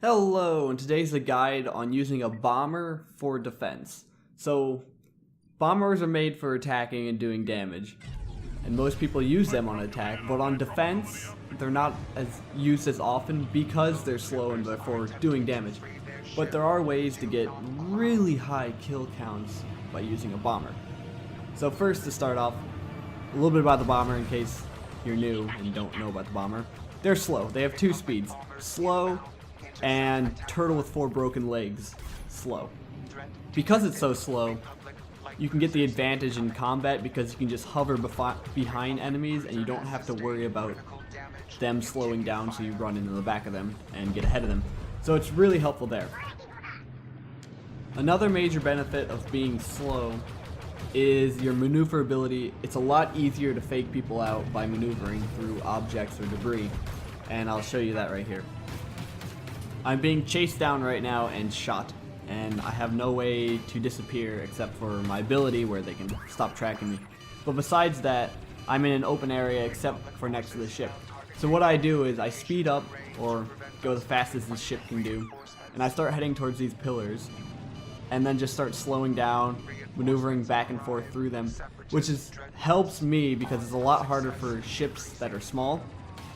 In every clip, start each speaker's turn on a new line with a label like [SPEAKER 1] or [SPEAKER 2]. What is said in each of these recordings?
[SPEAKER 1] Hello, and today's a guide on using a bomber for defense. So, bombers are made for attacking and doing damage, and most people use them on attack, but on defense, they're not used as often because they're slow and therefore doing damage. But there are ways to get really high kill counts by using a bomber. So first, to start off, a little bit about the bomber in case you're new and don't know about the bomber. They're slow. They have two speeds. Slow and turtle with 4 broken legs. Slow. Because it's so slow, you can get the advantage in combat because you can just hover behind enemies and you don't have to worry about them slowing down, so you run into the back of them and get ahead of them. So it's really helpful there. Another major benefit of being slow is your maneuverability. It's a lot easier to fake people out by maneuvering through objects or debris, and I'll show you that right here. I'm being chased down right now and shot, and I have no way to disappear except for my ability where they can stop tracking me. But besides that, I'm in an open area except for next to the ship. So what I do is I speed up, or go as fast as the ship can do, and I start heading towards these pillars, and then just start slowing down, maneuvering back and forth through them, which helps me because it's a lot harder for ships that are small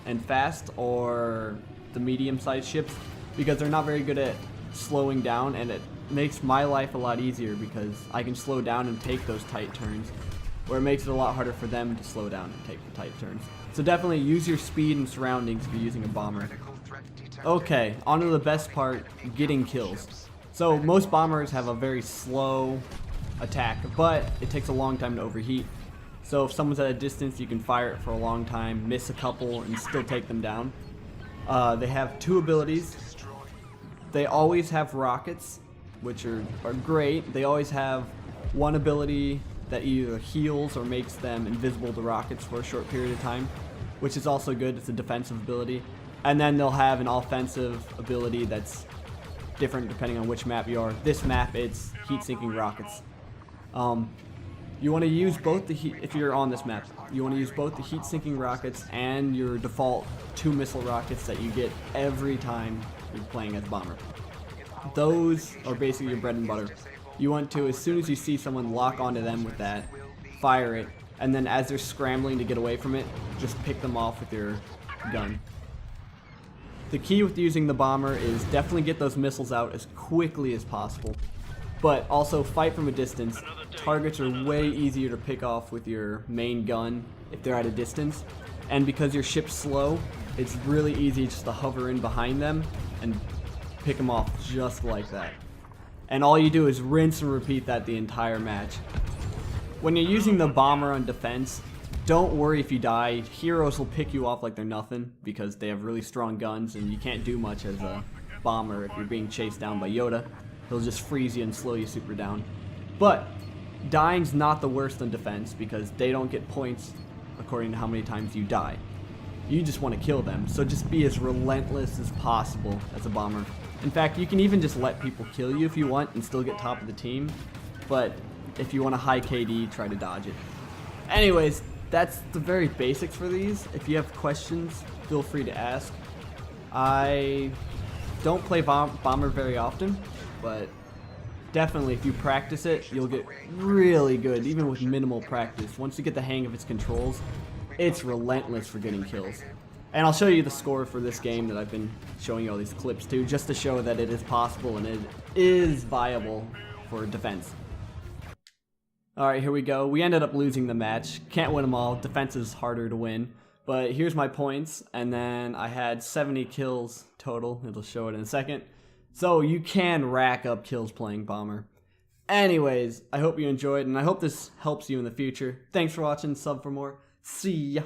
[SPEAKER 1] and fast, or the medium-sized ships, because they're not very good at slowing down, and it makes my life a lot easier because I can slow down and take those tight turns, where it makes it a lot harder for them to slow down and take the tight turns. So definitely use your speed and surroundings if you're using a bomber. Okay, on to the best part, getting kills. So most bombers have a very slow attack, but it takes a long time to overheat. So if someone's at a distance, you can fire it for a long time, miss a couple, and still take them down. They have 2 abilities. They always have rockets, which are great. They always have one ability that either heals or makes them invisible to rockets for a short period of time, which is also good. It's a defensive ability. And then they'll have an offensive ability that's different depending on which map you are. This map, it's heat-sinking rockets. You want to use both if you're on this map, you want to use both the heat-sinking rockets and your default 2 missile rockets that you get every time you're playing as bomber. Those are basically your bread and butter. You want to, as soon as you see someone, lock onto them with that, fire it, and then as they're scrambling to get away from it, just pick them off with your gun. The key with using the bomber is definitely get those missiles out as quickly as possible, but also fight from a distance. Targets are way easier to pick off with your main gun if they're at a distance, and because your ship's slow, it's really easy just to hover in behind them and pick them off just like that. And all you do is rinse and repeat that the entire match. When you're using the bomber on defense, don't worry if you die. Heroes will pick you off like they're nothing because they have really strong guns, and you can't do much as a bomber if you're being chased down by Yoda. He'll just freeze you and slow you super down. But dying's not the worst on defense because they don't get points according to how many times you die. You just want to kill them, so just be as relentless as possible as a bomber. In fact, you can even just let people kill you if you want and still get top of the team, but if you want a high KD, try to dodge it. Anyways, that's the very basics for these. If you have questions, feel free to ask. I don't play bomber very often, but definitely if you practice it, you'll get really good, even with minimal practice. Once you get the hang of its controls, it's relentless for getting kills. And I'll show you the score for this game that I've been showing you all these clips to, just to show that it is possible and it is viable for defense. Alright, here we go. We ended up losing the match. Can't win them all. Defense is harder to win. But here's my points, and then I had 70 kills total. It'll show it in a second. So you can rack up kills playing bomber. Anyways, I hope you enjoyed, and I hope this helps you in the future. Thanks for watching. Sub for more. See ya.